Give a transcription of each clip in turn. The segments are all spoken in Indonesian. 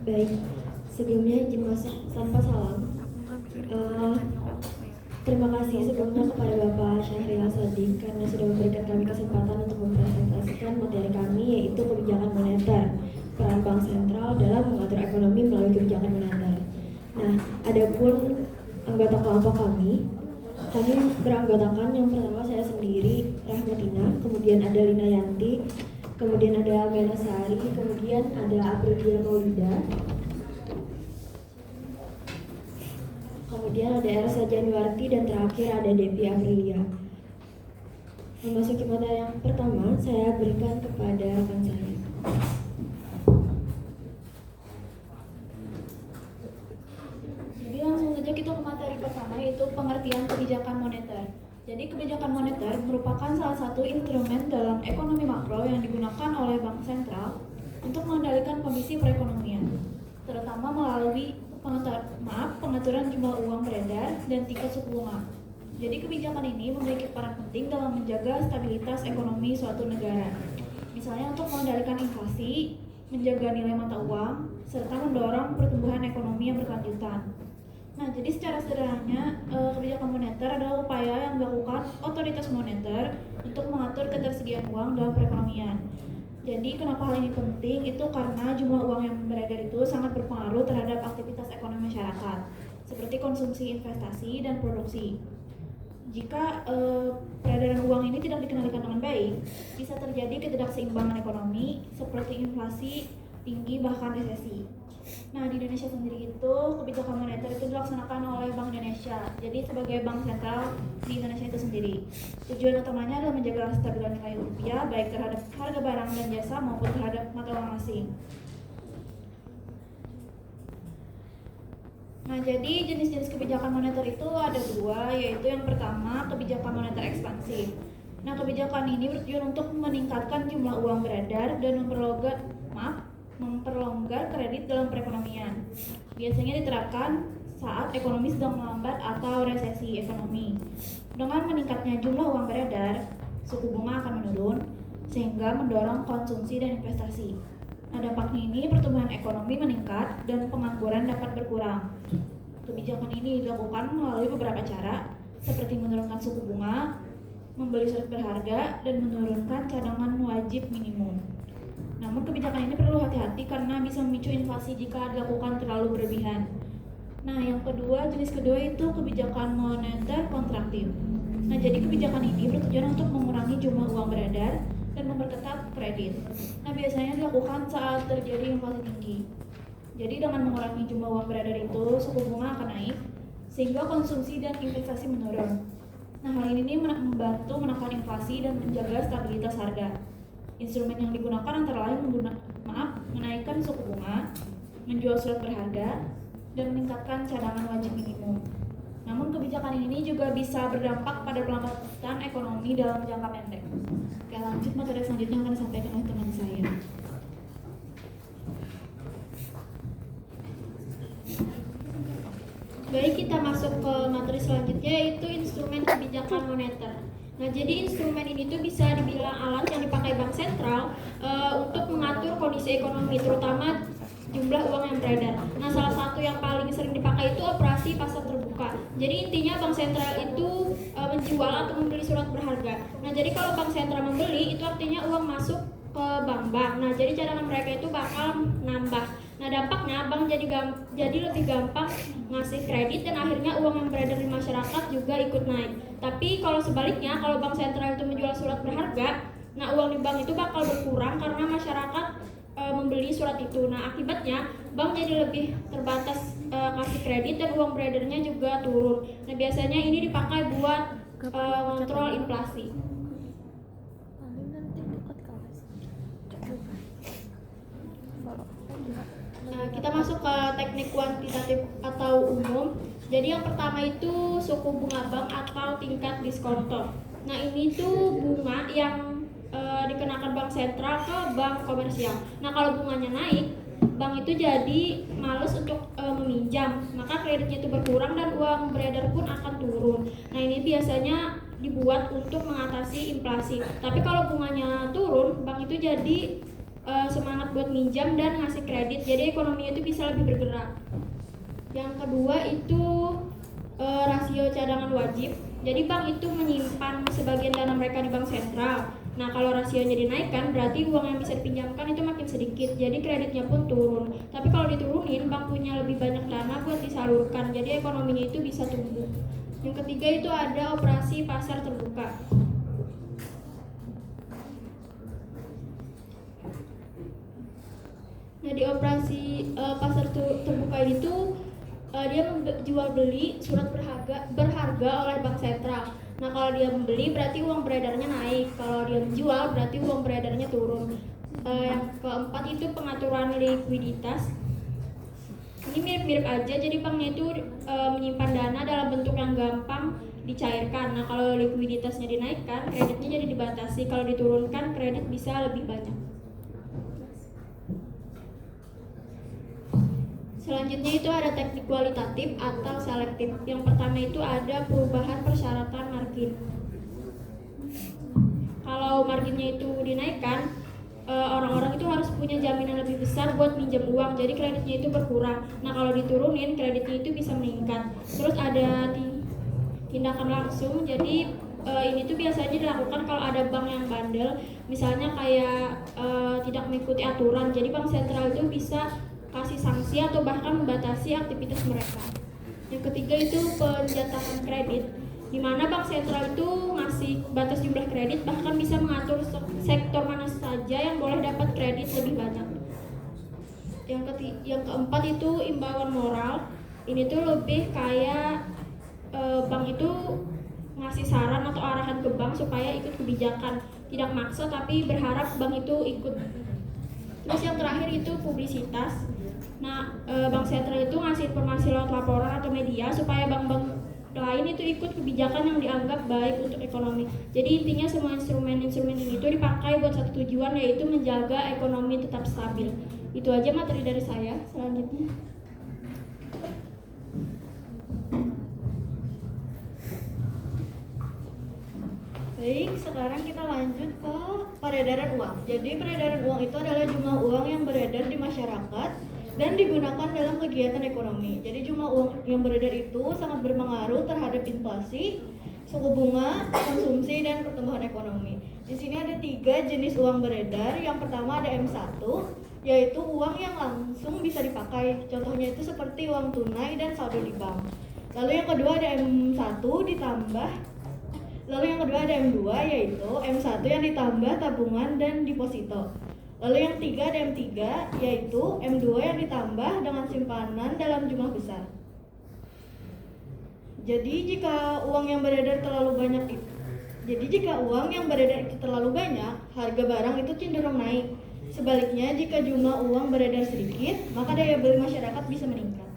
Baik, sebelumnya izin masuk tanpa salam. Eh, Terima kasih sebelumnya kepada Bapak Syahril Sadiq karena sudah memberikan kami kesempatan untuk mempresentasikan materi kami, yaitu kebijakan moneter, peran bank sentral dalam mengatur ekonomi melalui kebijakan moneter. Nah, adapun anggota kelompok kami beranggotakan yang pertama saya sendiri, Rahmatina, kemudian ada Lina Yanti, kemudian ada Mena Sari, kemudian ada Aprilia Maulida, kemudian ada Elsa Januarti, dan terakhir ada Devi Aprilia. Memasuki materi yang pertama, saya berikan kepada rekan saya. Jadi langsung saja kita ke materi pertama, yaitu pengertian kebijakan moneter. Jadi kebijakan moneter merupakan salah satu instrumen dalam ekonomi makro yang digunakan oleh bank sentral untuk mengendalikan kondisi perekonomian, terutama melalui pengaturan jumlah uang beredar dan tingkat suku bunga. Jadi kebijakan ini memiliki peran penting dalam menjaga stabilitas ekonomi suatu negara. Misalnya untuk mengendalikan inflasi, menjaga nilai mata uang, serta mendorong pertumbuhan ekonomi yang berkelanjutan. Nah, jadi secara sederhananya, kebijakan moneter adalah upaya yang dilakukan otoritas moneter untuk mengatur ketersediaan uang dalam perekonomian. Jadi kenapa hal ini penting? Itu karena jumlah uang yang beredar itu sangat berpengaruh terhadap aktivitas ekonomi masyarakat, seperti konsumsi, investasi, dan produksi. Jika peredaran uang ini tidak dikendalikan dengan baik, bisa terjadi ketidakseimbangan ekonomi seperti inflasi tinggi bahkan resesi. Nah, di Indonesia sendiri itu kebijakan moneter itu dilaksanakan oleh Bank Indonesia. Jadi sebagai bank sentral di Indonesia itu sendiri. Tujuan utamanya adalah menjaga stabilan nilai rupiah baik terhadap harga barang dan jasa maupun terhadap mata uang asing. Nah, jadi jenis-jenis kebijakan moneter itu ada dua, yaitu yang pertama kebijakan moneter ekspansif. Nah, kebijakan ini bertujuan untuk meningkatkan jumlah uang beredar dan memperlonggar kredit dalam perekonomian. Biasanya diterapkan saat ekonomi sedang melambat atau resesi ekonomi. Dengan meningkatnya jumlah uang beredar, suku bunga akan menurun sehingga mendorong konsumsi dan investasi. Nah, dampaknya ini pertumbuhan ekonomi meningkat dan pengangguran dapat berkurang. Kebijakan ini dilakukan melalui beberapa cara, seperti menurunkan suku bunga, membeli surat berharga, dan menurunkan cadangan wajib minimum. Namun kebijakan ini perlu hati-hati karena bisa memicu inflasi jika dilakukan terlalu berlebihan. Nah, jenis kedua itu kebijakan moneter kontraktif. Nah, jadi kebijakan ini bertujuan untuk mengurangi jumlah uang beredar dan memperketat kredit. Nah, biasanya dilakukan saat terjadi inflasi tinggi. Jadi dengan mengurangi jumlah uang beredar itu, suku bunga akan naik sehingga konsumsi dan investasi menurun. Nah, hal ini membantu menekan inflasi dan menjaga stabilitas harga. Instrumen yang digunakan antara lain menaikkan suku bunga, menjual surat berharga, dan meningkatkan cadangan wajib minimum. Namun kebijakan ini juga bisa berdampak pada pelambatan ekonomi dalam jangka pendek. Oke, lanjut materi selanjutnya akan disampaikan oleh teman saya. Baik, kita masuk ke materi selanjutnya, yaitu instrumen kebijakan moneter. Nah, jadi instrumen ini tuh bisa dibilang alat yang dipakai bank sentral untuk mengatur kondisi ekonomi, terutama jumlah uang yang beredar. Nah, salah satu yang paling sering dipakai itu operasi pasar terbuka. Jadi intinya bank sentral itu menjual atau membeli surat berharga. Nah, jadi kalau bank sentral membeli, itu artinya uang masuk ke bank-bank. Nah, jadi cadangan mereka itu bakal nambah. Nah, dampaknya bank jadi lebih gampang ngasih kredit dan akhirnya uang yang beredar di masyarakat juga ikut naik. Tapi kalau sebaliknya, kalau bank sentral itu menjual surat berharga, nah uang di bank itu bakal berkurang karena masyarakat membeli surat itu. Nah, akibatnya bank jadi lebih terbatas kasih kredit dan uang beredarnya juga turun. Nah, biasanya ini dipakai buat kontrol inflasi. Nah, kita masuk ke teknik kuantitatif atau umum. Jadi yang pertama itu suku bunga bank atau tingkat diskonto. Nah, ini tuh bunga yang dikenakan bank sentral ke bank komersial. Nah, kalau bunganya naik, bank itu jadi males untuk meminjam, maka kreditnya itu berkurang dan uang beredar pun akan turun. Nah, ini biasanya dibuat untuk mengatasi inflasi. Tapi kalau bunganya turun, bank itu jadi semangat buat minjam dan ngasih kredit, jadi ekonominya itu bisa lebih bergerak. Yang kedua itu rasio cadangan wajib. Jadi bank itu menyimpan sebagian dana mereka di bank sentral. Nah, kalau rasionya dinaikkan, berarti uang yang bisa dipinjamkan itu makin sedikit, jadi kreditnya pun turun. Tapi kalau diturunin, bank punya lebih banyak dana buat disalurkan, jadi ekonominya itu bisa tumbuh. Yang ketiga itu ada operasi pasar terbuka. Nah, di operasi pasar terbuka ini tuh dia jual beli surat berharga oleh bank sentral. Nah, kalau dia membeli berarti uang beredarnya naik, kalau dia menjual berarti uang beredarnya turun. Yang keempat itu pengaturan likuiditas. Ini mirip-mirip aja, jadi banknya itu menyimpan dana dalam bentuk yang gampang dicairkan. Nah, kalau likuiditasnya dinaikkan, kreditnya jadi dibatasi. Kalau diturunkan, kredit bisa lebih banyak. Selanjutnya itu ada teknik kualitatif atau selektif. Yang pertama itu ada perubahan persyaratan margin. Kalau marginnya itu dinaikkan, orang-orang itu harus punya jaminan lebih besar buat minjem uang, jadi kreditnya itu berkurang. Nah, kalau diturunin, kreditnya itu bisa meningkat. Terus ada tindakan langsung, jadi ini tuh biasanya dilakukan kalau ada bank yang bandel, misalnya kayak tidak mengikuti aturan. Jadi bank sentral itu bisa kasih sanksi atau bahkan membatasi aktivitas mereka. Yang ketiga itu penjatahan kredit, di mana bank sentral itu ngasih batas jumlah kredit, bahkan bisa mengatur sektor mana saja yang boleh dapat kredit lebih banyak. Yang keempat itu imbauan moral. Ini tuh lebih kayak bank itu ngasih saran atau arahan ke bank supaya ikut kebijakan, tidak maksa tapi berharap bank itu ikut. Terus yang terakhir itu publisitas. Nah, bank sentral itu ngasih informasi lewat laporan atau media supaya bank-bank lain itu ikut kebijakan yang dianggap baik untuk ekonomi. Jadi intinya semua instrumen-instrumen ini itu dipakai buat satu tujuan, yaitu menjaga ekonomi tetap stabil. Itu aja materi dari saya. Selanjutnya. Baik, sekarang kita lanjut ke peredaran uang. Jadi peredaran uang itu adalah jumlah uang yang beredar di masyarakat dan digunakan dalam kegiatan ekonomi. Jadi jumlah uang yang beredar itu sangat berpengaruh terhadap inflasi, suku bunga, konsumsi, dan pertumbuhan ekonomi. Di sini ada 3 jenis uang beredar. Yang pertama ada M1, yaitu uang yang langsung bisa dipakai. Contohnya itu seperti uang tunai dan saldo di bank. Lalu yang kedua ada M1 ditambah. Lalu yang kedua ada M2, yaitu M1 yang ditambah tabungan dan deposito. Lalu yang ketiga ada M3, yaitu M2 yang ditambah dengan simpanan dalam jumlah besar. Jadi jika uang yang beredar terlalu banyak, harga barang itu cenderung naik. Sebaliknya, jika jumlah uang beredar sedikit, maka daya beli masyarakat bisa meningkat.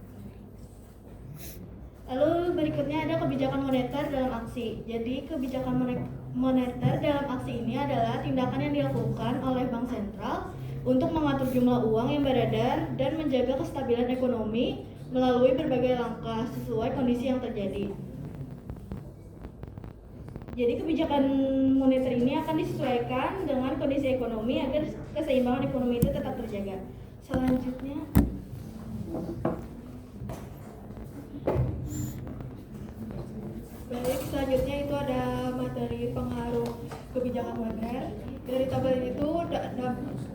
Lalu berikutnya ada kebijakan moneter dalam aksi. Jadi kebijakan moneter dalam aksi ini adalah tindakan yang dilakukan oleh bank sentral untuk mengatur jumlah uang yang beredar dan menjaga kestabilan ekonomi melalui berbagai langkah sesuai kondisi yang terjadi. Jadi kebijakan moneter ini akan disesuaikan dengan kondisi ekonomi agar keseimbangan ekonomi itu tetap terjaga. Selanjutnya, selanjutnya itu ada materi pengaruh kebijakan moneter. Dari tabel itu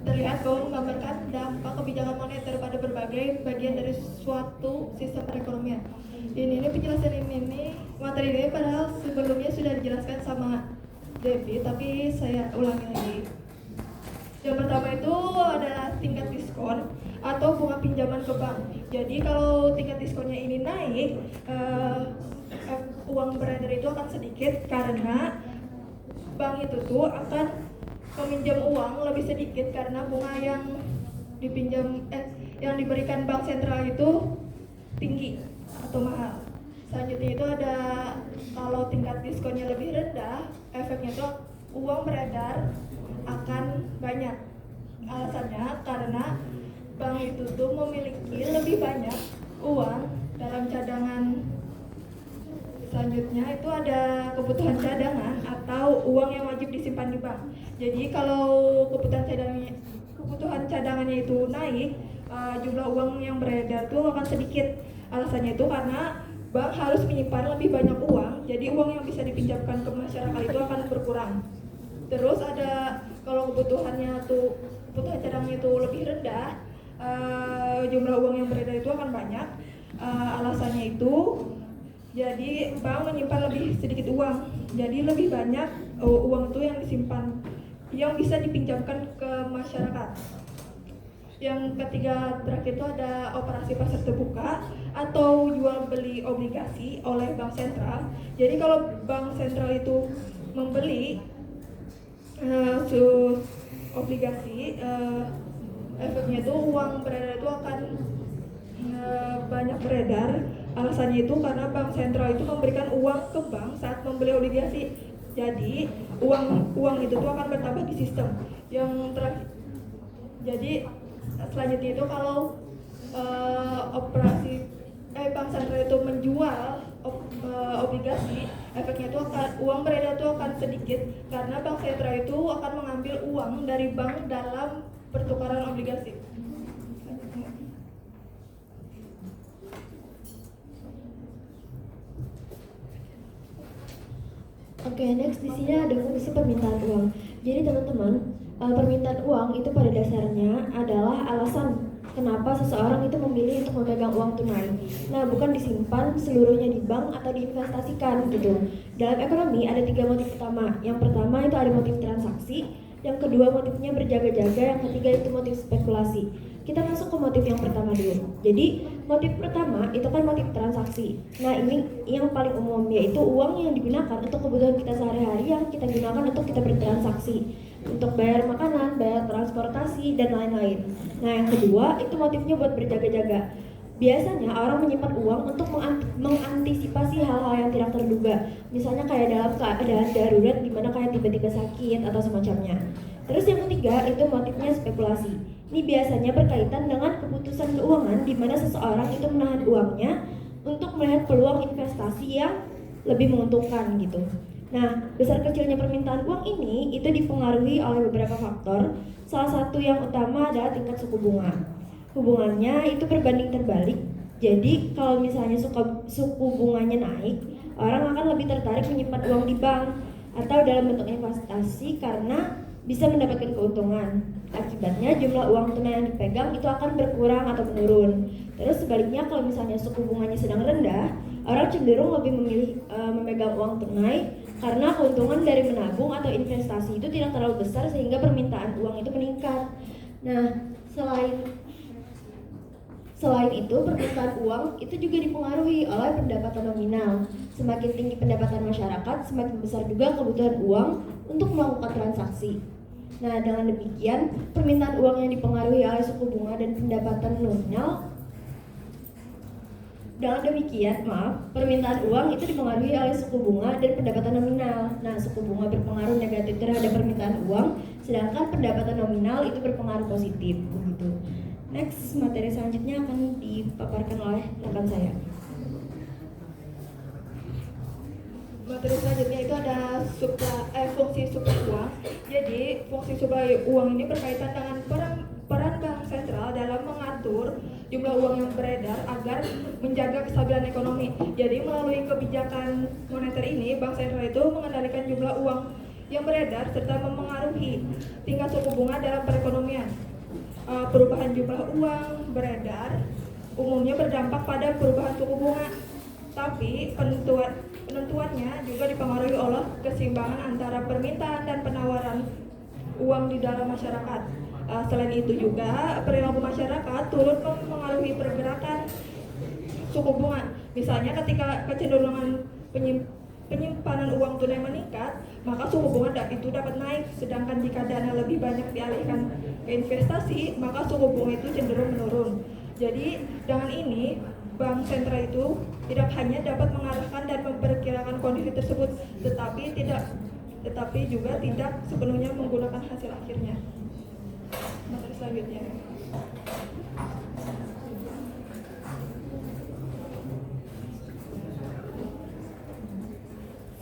terlihat bahwa menggambarkan dampak kebijakan moneter pada berbagai bagian dari suatu sistem perekonomian. Ini penjelasan materi ini padahal sebelumnya sudah dijelaskan sama Debbie, tapi saya ulangi lagi. Yang pertama itu adalah tingkat diskon atau bunga pinjaman ke bank. Jadi kalau tingkat diskonnya ini naik, uang beredar itu akan sedikit karena bank itu tuh akan meminjam uang lebih sedikit karena bunga yang yang diberikan bank sentral itu tinggi atau mahal. Selanjutnya itu ada kalau tingkat diskonnya lebih rendah, efeknya itu uang beredar akan banyak. Alasannya karena bank itu tuh memiliki lebih banyak uang dalam cadangan. Selanjutnya itu ada kebutuhan cadangan atau uang yang wajib disimpan di bank. Jadi kalau kebutuhan kebutuhan cadangannya itu naik, jumlah uang yang beredar tuh akan sedikit. Alasannya itu karena bank harus menyimpan lebih banyak uang, jadi uang yang bisa dipinjamkan ke masyarakat itu akan berkurang. Terus ada kalau kebutuhan cadangannya itu lebih rendah, jumlah uang yang beredar itu akan banyak. Alasannya itu jadi bank menyimpan lebih sedikit uang, jadi lebih banyak uang itu yang disimpan, yang bisa dipinjamkan ke masyarakat. Yang ketiga terakhir itu ada operasi pasar terbuka atau jual beli obligasi oleh bank sentral. Jadi kalau bank sentral itu membeli obligasi, efeknya itu uang beredar itu akan banyak beredar. Alasannya itu karena bank sentral itu memberikan uang ke bank saat membeli obligasi. Jadi uang itu tuh akan bertambah di sistem. Yang terakhir, jadi selanjutnya itu kalau bank sentral itu menjual obligasi, efeknya itu uang beredar itu akan sedikit karena bank sentral itu akan mengambil uang dari bank dalam pertukaran obligasi. Oke, next di sini ada fungsi permintaan uang. Jadi teman-teman, permintaan uang itu pada dasarnya adalah alasan kenapa seseorang itu memilih untuk memegang uang tunai. Nah, bukan disimpan seluruhnya di bank atau diinvestasikan gitu. Dalam ekonomi ada 3 motif utama. Yang pertama itu ada motif transaksi, yang kedua motifnya berjaga-jaga, yang ketiga itu motif spekulasi. Kita masuk ke motif yang pertama dulu. Jadi motif pertama itu kan motif transaksi. Nah, ini yang paling umum, yaitu uang yang digunakan untuk kebutuhan kita sehari-hari yang kita gunakan untuk kita bertransaksi, untuk bayar makanan, bayar transportasi, dan lain-lain. Nah, yang kedua itu motifnya buat berjaga-jaga. Biasanya orang menyimpan uang untuk mengantisipasi hal-hal yang tidak terduga. Misalnya kayak dalam keadaan darurat di mana kayak tiba-tiba sakit atau semacamnya. Terus yang ketiga itu motifnya spekulasi. Ini biasanya berkaitan dengan keputusan keuangan di mana seseorang itu menahan uangnya untuk melihat peluang investasi yang lebih menguntungkan gitu. Nah, besar kecilnya permintaan uang ini itu dipengaruhi oleh beberapa faktor. Salah satu yang utama adalah tingkat suku bunga. Hubungannya itu berbanding terbalik. Jadi kalau misalnya suku bunganya naik, orang akan lebih tertarik menyimpan uang di bank atau dalam bentuk investasi karena bisa mendapatkan keuntungan. Akibatnya jumlah uang tunai yang dipegang itu akan berkurang atau menurun. Terus sebaliknya kalau misalnya suku bunganya sedang rendah, orang cenderung lebih memilih memegang uang tunai karena keuntungan dari menabung atau investasi itu tidak terlalu besar sehingga permintaan uang itu meningkat. Nah, selain itu, permintaan uang itu juga dipengaruhi oleh pendapatan nominal. Semakin tinggi pendapatan masyarakat, semakin besar juga kebutuhan uang untuk melakukan transaksi. Nah, dengan demikian, permintaan uang yang dipengaruhi oleh suku bunga dan pendapatan nominal. Permintaan uang itu dipengaruhi oleh suku bunga dan pendapatan nominal. Nah, suku bunga berpengaruh negatif terhadap permintaan uang, sedangkan pendapatan nominal itu berpengaruh positif, begitu. Next, materi selanjutnya akan dipaparkan oleh rekan saya. Materi selanjutnya itu ada fungsi suplai uang. Jadi fungsi suplai uang ini berkaitan dengan peran bank sentral dalam mengatur jumlah uang yang beredar agar menjaga kestabilan ekonomi. Jadi melalui kebijakan moneter ini, bank sentral itu mengendalikan jumlah uang yang beredar serta memengaruhi tingkat suku bunga dalam perekonomian. Perubahan jumlah uang beredar umumnya berdampak pada perubahan suku bunga, tapi penentuannya juga dipengaruhi oleh keseimbangan antara permintaan dan penawaran uang di dalam masyarakat. Selain itu juga perilaku masyarakat turut mempengaruhi pergerakan suku bunga. Misalnya ketika kecenderungan penyimpanan uang tunai meningkat, maka suku bunga itu dapat naik. Sedangkan jika dana lebih banyak dialihkan ke investasi, maka suku bunga itu cenderung menurun. Jadi dengan ini, bank sentral itu tidak hanya dapat mengarahkan dan memperkirakan kondisi tersebut, tetapi juga tidak sepenuhnya menggunakan hasil akhirnya. Materi selanjutnya.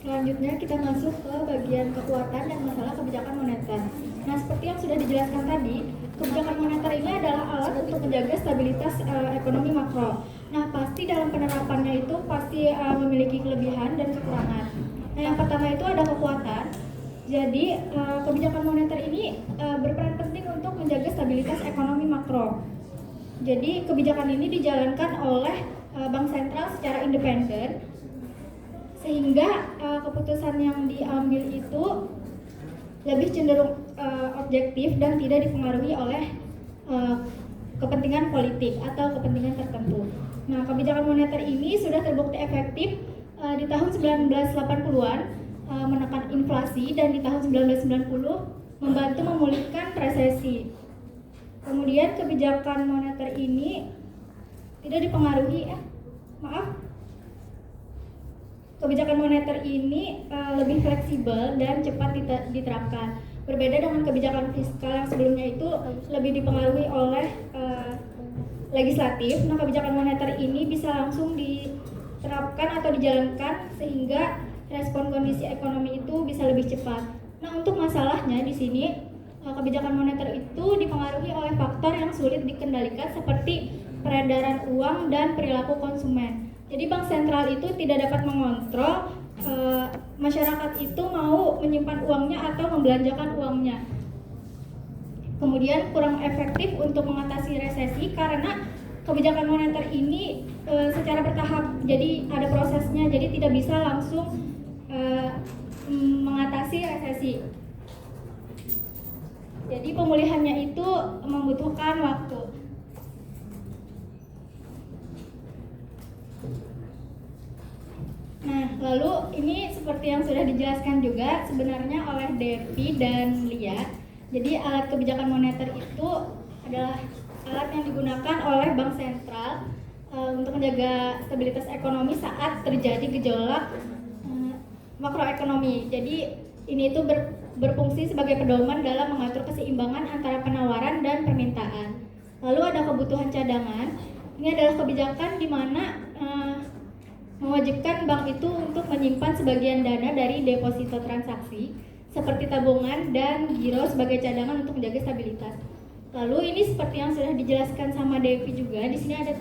Selanjutnya kita masuk ke bagian kekuatan dan masalah kebijakan moneter. Nah, seperti yang sudah dijelaskan tadi, kebijakan moneter ini adalah alat untuk menjaga stabilitas ekonomi makro. Nah, pasti dalam penerapannya itu pasti memiliki kelebihan dan kekurangan. Nah, yang pertama itu ada kekuatan. Jadi, kebijakan moneter ini berperan penting untuk menjaga stabilitas ekonomi makro. Jadi, kebijakan ini dijalankan oleh Bank Sentral secara independen, sehingga keputusan yang diambil itu lebih cenderung objektif dan tidak dipengaruhi oleh kepentingan politik atau kepentingan tertentu. Nah, kebijakan moneter ini sudah terbukti efektif di tahun 1980-an menekan inflasi dan di tahun 1990 membantu memulihkan resesi. Kemudian kebijakan moneter ini tidak dipengaruhi kebijakan moneter ini lebih fleksibel dan cepat diterapkan. Berbeda dengan kebijakan fiskal yang sebelumnya itu lebih dipengaruhi oleh legislatif. Nah, kebijakan moneter ini bisa langsung diterapkan atau dijalankan sehingga respon kondisi ekonomi itu bisa lebih cepat. Nah, untuk masalahnya di sini kebijakan moneter itu dipengaruhi oleh faktor yang sulit dikendalikan seperti peredaran uang dan perilaku konsumen. Jadi bank sentral itu tidak dapat mengontrol masyarakat itu mau menyimpan uangnya atau membelanjakan uangnya. Kemudian kurang efektif untuk mengatasi resesi karena kebijakan moneter ini secara bertahap, jadi ada prosesnya, jadi tidak bisa langsung mengatasi resesi. Jadi pemulihannya itu membutuhkan waktu. Nah, lalu ini seperti yang sudah dijelaskan juga sebenarnya oleh Devi dan Lia. Jadi alat kebijakan moneter itu adalah alat yang digunakan oleh bank sentral untuk menjaga stabilitas ekonomi saat terjadi gejolak makroekonomi. Jadi ini itu berfungsi sebagai pedoman dalam mengatur keseimbangan antara penawaran dan permintaan. Lalu ada kebutuhan cadangan. Ini adalah kebijakan di mana mewajibkan bank itu untuk menyimpan sebagian dana dari deposito transaksi seperti tabungan dan giro sebagai cadangan untuk menjaga stabilitas. Lalu ini seperti yang sudah dijelaskan sama Devi juga, di sini ada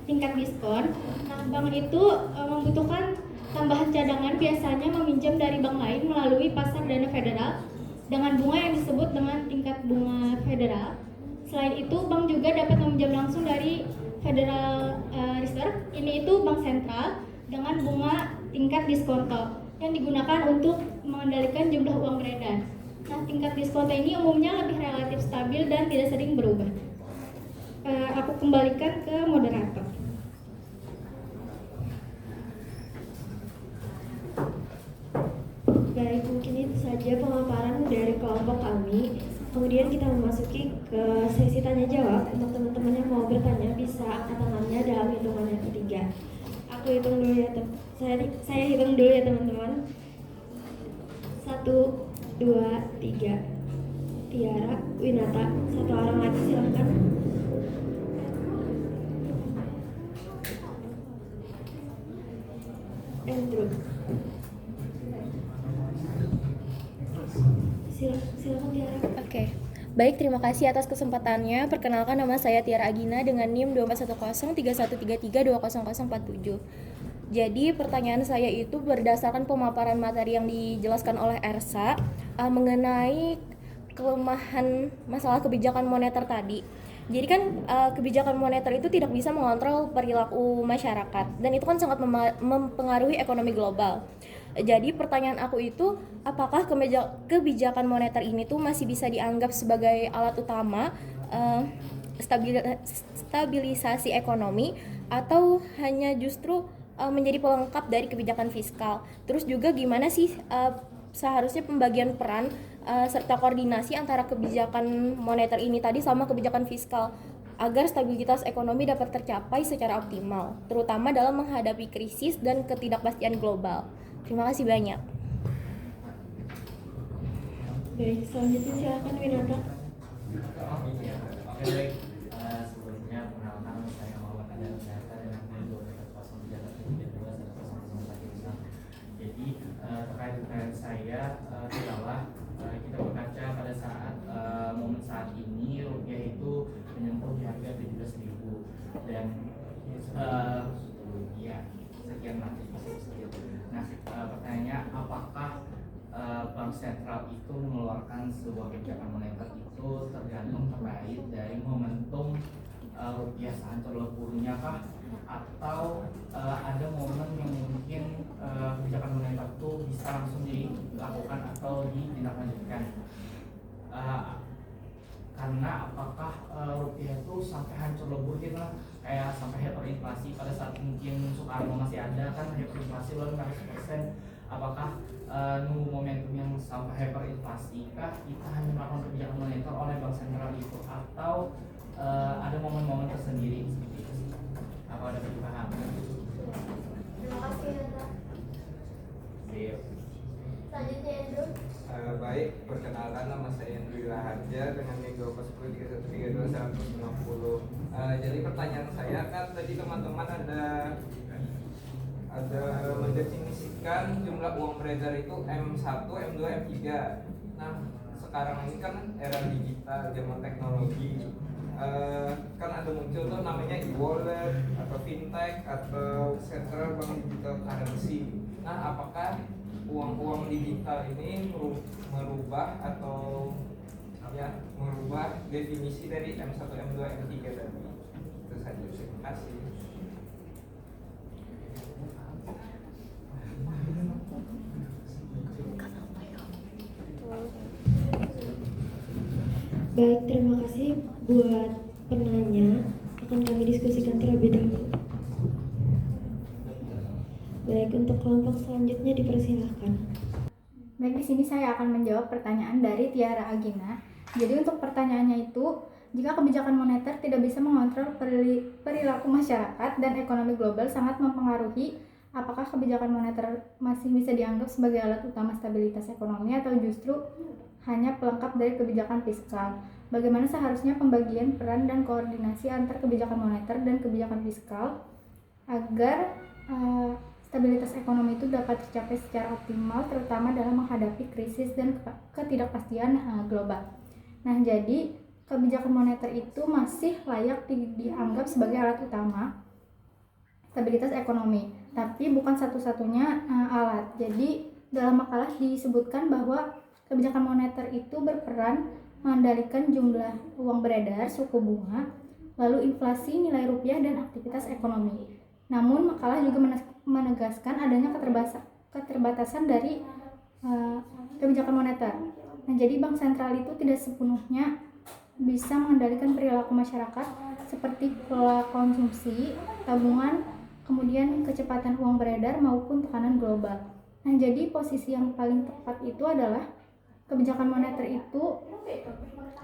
tingkat diskon. Nah, bank itu membutuhkan tambahan cadangan biasanya meminjam dari bank lain melalui pasar dana federal dengan bunga yang disebut dengan tingkat bunga federal. Selain itu, bank juga dapat meminjam langsung dari Federal Reserve, ini itu bank sentral dengan bunga tingkat diskonto yang digunakan untuk mengendalikan jumlah uang beredar. Nah, tingkat diskonto ini umumnya lebih relatif stabil dan tidak sering berubah. Aku kembalikan ke moderator. Baik, mungkin itu saja pemaparan dari kelompok kami. Kemudian kita memasuki ke sesi tanya jawab. Untuk teman-teman yang mau bertanya bisa angkat tangannya dalam hitungan yang ketiga. Aku hitung dulu ya, saya hitung dulu ya teman-teman. 1, 2, 3. Tiara, Winata, satu orang lagi silahkan. Andrew. Silakan Tiara. Oke. Baik, terima kasih atas kesempatannya. Perkenalkan, nama saya Tiara Agina dengan NIM 24103133200047. Jadi pertanyaan saya itu berdasarkan pemaparan materi yang dijelaskan oleh Ersa mengenai kelemahan masalah kebijakan moneter tadi. Jadi kan kebijakan moneter itu tidak bisa mengontrol perilaku masyarakat dan itu kan sangat mempengaruhi ekonomi global. Jadi pertanyaan aku itu, apakah kebijakan moneter ini tuh masih bisa dianggap sebagai alat utama stabilisasi ekonomi atau hanya justru menjadi pelengkap dari kebijakan fiskal? Terus juga gimana sih seharusnya pembagian peran serta koordinasi antara kebijakan moneter ini tadi sama kebijakan fiskal agar stabilitas ekonomi dapat tercapai secara optimal, terutama dalam menghadapi krisis dan ketidakpastian global. Terima kasih banyak. Baik, selanjutnya silakan Winata. Oke, baik. Sebelumnya perkenalkan saya Muhammad Adel Kesehatan dengan NIM 201033210041. Jadi terkait dengan saya tidaklah kita berkaca pada saat Eh, ya, sekian materi. Nah, pertanyaannya, apakah bank sentral itu mengeluarkan sebuah kebijakan moneter itu tergantung terkait dari momentum rupiah saat terleburnya kah, atau ada momen yang mungkin kebijakan moneter itu bisa langsung dilakukan atau ditindaklanjutkan? Karena apakah rupiah itu sampai hancur lebur gitu lah, kayak sampai hyperinflasi pada saat mungkin Soekarno masih ada kan hyperinflasi lalu 100%. Apakah nunggu momentum yang sampai hyperinflasi kah kita hanya melakukan kebijakan moneter oleh bank sentral itu, atau ada momen-momen tersendiri seperti itu? Apa ada perubahan? Terima kasih Nata. Iya. Selanjutnya Andrew. Baik, perkenalkan nama saya Andrew Raharja dengan nego 10.3132.160. Jadi pertanyaan saya kan tadi teman-teman ada mendefinisikan jumlah uang beredar itu M1, M2, M3. Nah, sekarang ini kan era digital, zaman teknologi. Kan ada muncul tuh namanya e-wallet atau fintech atau central bank digital currency. Nah, apakah uang-uang digital ini merubah atau ya merubah definisi dari M1, M2, M3 tadi? Itu saja, terima kasih. Baik, terima kasih buat penanya. Akan kami diskusikan terlebih dahulu. Baik, untuk kelompok selanjutnya dipersilahkan. Baik, di sini saya akan menjawab pertanyaan dari Tiara Agina. Jadi untuk pertanyaannya itu, jika kebijakan moneter tidak bisa mengontrol perilaku masyarakat dan ekonomi global sangat mempengaruhi apakah kebijakan moneter masih bisa dianggap sebagai alat utama stabilitas ekonomi atau justru hanya pelengkap dari kebijakan fiskal. Bagaimana seharusnya pembagian peran dan koordinasi antar kebijakan moneter dan kebijakan fiskal agar stabilitas ekonomi itu dapat tercapai secara optimal, terutama dalam menghadapi krisis dan ketidakpastian global. Nah, jadi kebijakan moneter itu masih layak dianggap sebagai alat utama stabilitas ekonomi, tapi bukan satu-satunya alat. Jadi dalam makalah disebutkan bahwa kebijakan moneter itu berperan mengendalikan jumlah uang beredar, suku bunga, lalu inflasi, nilai rupiah, dan aktivitas ekonomi. Namun makalah juga menegaskan adanya keterbatasan dari kebijakan moneter. Nah, jadi bank sentral itu tidak sepenuhnya bisa mengendalikan perilaku masyarakat seperti pola konsumsi, tabungan, kemudian kecepatan uang beredar maupun tekanan global. Nah, jadi posisi yang paling tepat itu adalah kebijakan moneter itu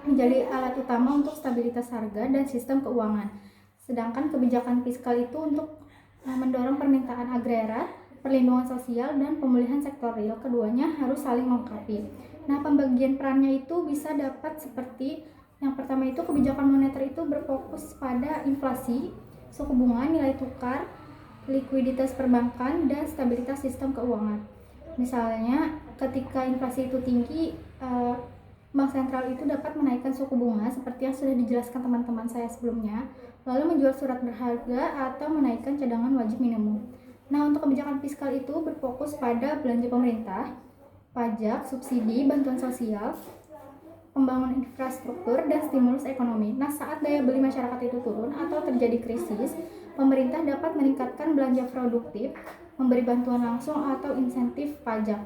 menjadi alat utama untuk stabilitas harga dan sistem keuangan. Sedangkan kebijakan fiskal itu untuk mendorong permintaan agrara, perlindungan sosial, dan pemulihan sektor real. Keduanya harus saling melengkapi. Nah, pembagian perannya itu bisa dapat seperti yang pertama itu kebijakan moneter itu berfokus pada inflasi, suku bunga, nilai tukar, likuiditas perbankan, dan stabilitas sistem keuangan. Misalnya, ketika inflasi itu tinggi, bank sentral itu dapat menaikkan suku bunga seperti yang sudah dijelaskan teman-teman saya sebelumnya, lalu menjual surat berharga atau menaikkan cadangan wajib minimum. Nah, untuk kebijakan fiskal itu berfokus pada belanja pemerintah, pajak, subsidi, bantuan sosial, pembangunan infrastruktur, dan stimulus ekonomi. Nah, saat daya beli masyarakat itu turun atau terjadi krisis, pemerintah dapat meningkatkan belanja produktif, memberi bantuan langsung atau insentif pajak.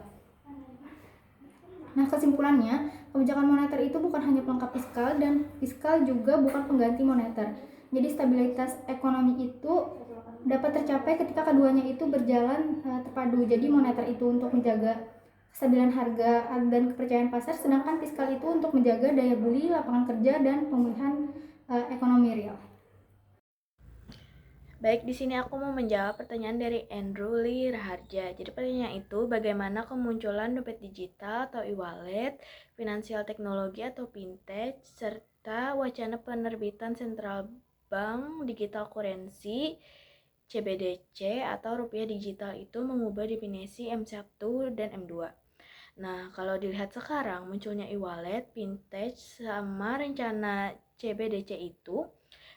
Nah, kesimpulannya, kebijakan moneter itu bukan hanya pelengkap fiskal, dan fiskal juga bukan pengganti moneter. Jadi stabilitas ekonomi itu dapat tercapai ketika keduanya itu berjalan terpadu. Jadi moneter itu untuk menjaga kestabilan harga dan kepercayaan pasar, sedangkan fiskal itu untuk menjaga daya beli, lapangan kerja, dan pemulihan ekonomi real. Baik, di sini aku mau menjawab pertanyaan dari Andrew Lee Raharja. Jadi pertanyaan itu, bagaimana kemunculan dompet digital atau e-wallet, finansial teknologi atau fintech, serta wacana penerbitan central bank digital currency CBDC atau rupiah digital itu mengubah definisi M1 dan M2. Nah, kalau dilihat sekarang munculnya e-wallet, fintech, sama rencana CBDC itu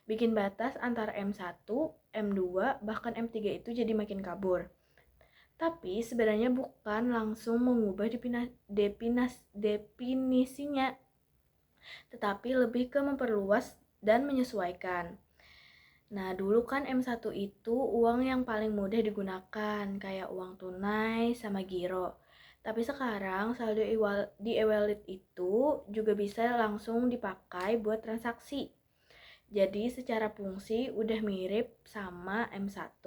bikin batas antara M1, M2, bahkan M3 itu jadi makin kabur. Tapi sebenarnya bukan langsung mengubah definisinya, tetapi lebih ke memperluas dan menyesuaikan. Nah, dulu kan M1 itu uang yang paling mudah digunakan, kayak uang tunai sama giro. Tapi sekarang saldo di e-wallet itu juga bisa langsung dipakai buat transaksi. Jadi secara fungsi udah mirip sama M1.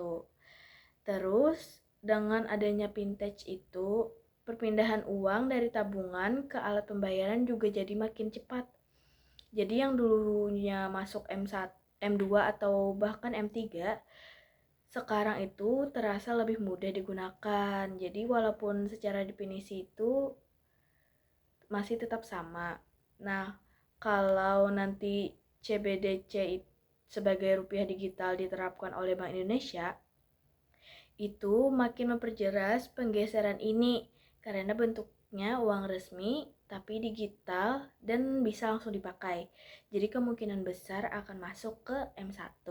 Terus dengan adanya fintech itu, perpindahan uang dari tabungan ke alat pembayaran juga jadi makin cepat. Jadi yang dulunya masuk M1, M2 atau bahkan M3, sekarang itu terasa lebih mudah digunakan. Jadi walaupun secara definisi itu masih tetap sama. Nah, kalau nanti CBDC sebagai rupiah digital diterapkan oleh Bank Indonesia, itu makin memperjelas penggeseran ini karena bentuknya uang resmi tapi digital dan bisa langsung dipakai. Jadi kemungkinan besar akan masuk ke M1.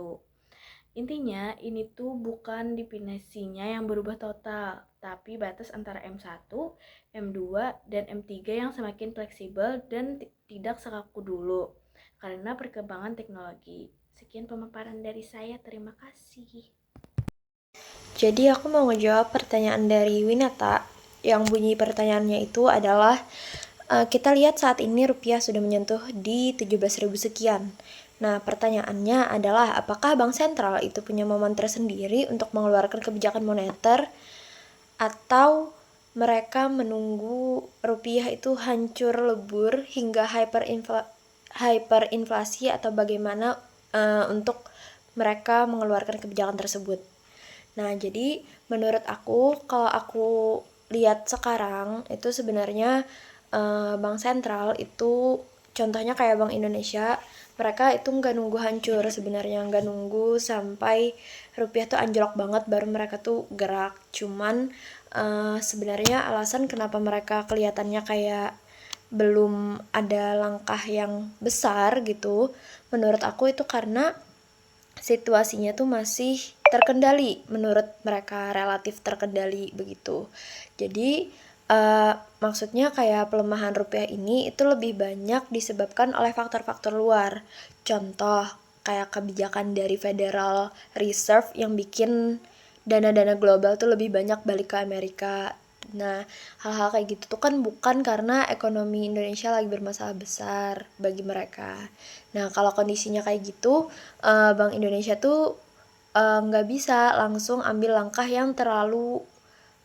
Intinya ini tuh bukan definisinya yang berubah total, tapi batas antara M1, M2, dan M3 yang semakin fleksibel dan tidak sekaku dulu karena perkembangan teknologi. Sekian pemaparan dari saya, terima kasih. Jadi aku mau ngejawab pertanyaan dari Winata yang bunyi pertanyaannya itu adalah kita lihat saat ini rupiah sudah menyentuh di 17.000 sekian. Nah, pertanyaannya adalah apakah Bank Sentral itu punya momen tersendiri untuk mengeluarkan kebijakan moneter atau mereka menunggu rupiah itu hancur lebur hingga hyperinflasi atau bagaimana untuk mereka mengeluarkan kebijakan tersebut. Nah, jadi menurut aku, kalau aku lihat sekarang, itu sebenarnya Bank Sentral itu contohnya kayak Bank Indonesia, mereka itu nggak nunggu hancur sebenarnya, nggak nunggu sampai rupiah tuh anjlok banget baru mereka tuh gerak. Cuman sebenarnya alasan kenapa mereka kelihatannya kayak belum ada langkah yang besar gitu, menurut aku itu karena situasinya tuh masih terkendali, menurut mereka relatif terkendali begitu. Jadi maksudnya kayak pelemahan rupiah ini itu lebih banyak disebabkan oleh faktor-faktor luar. Contoh kayak kebijakan dari Federal Reserve yang bikin dana-dana global tuh lebih banyak balik ke Amerika. Nah, hal-hal kayak gitu tuh kan bukan karena ekonomi Indonesia lagi bermasalah besar bagi mereka. Nah, kalau kondisinya kayak gitu, Bank Indonesia tuh nggak bisa langsung ambil langkah yang terlalu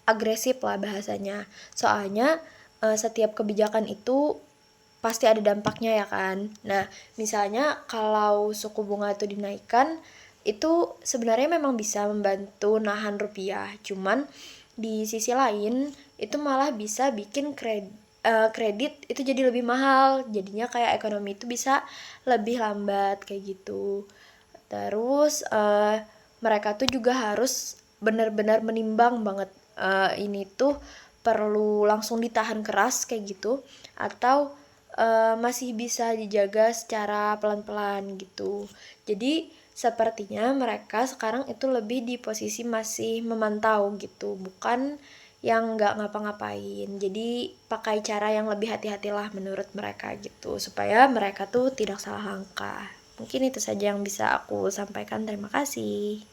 agresif lah bahasanya. Soalnya setiap kebijakan itu pasti ada dampaknya ya kan. Nah, misalnya kalau suku bunga itu dinaikkan, itu sebenarnya memang bisa membantu nahan rupiah. Cuman di sisi lain itu malah bisa bikin kredit itu jadi lebih mahal. Jadinya kayak ekonomi itu bisa lebih lambat kayak gitu. Terus mereka tuh juga harus benar-benar menimbang banget ini tuh perlu langsung ditahan keras kayak gitu atau masih bisa dijaga secara pelan-pelan gitu. Jadi sepertinya mereka sekarang itu lebih di posisi masih memantau gitu, bukan yang nggak ngapa-ngapain. Jadi pakai cara yang lebih hati-hatilah menurut mereka gitu, supaya mereka tuh tidak salah langkah. Mungkin itu saja yang bisa aku sampaikan. Terima kasih.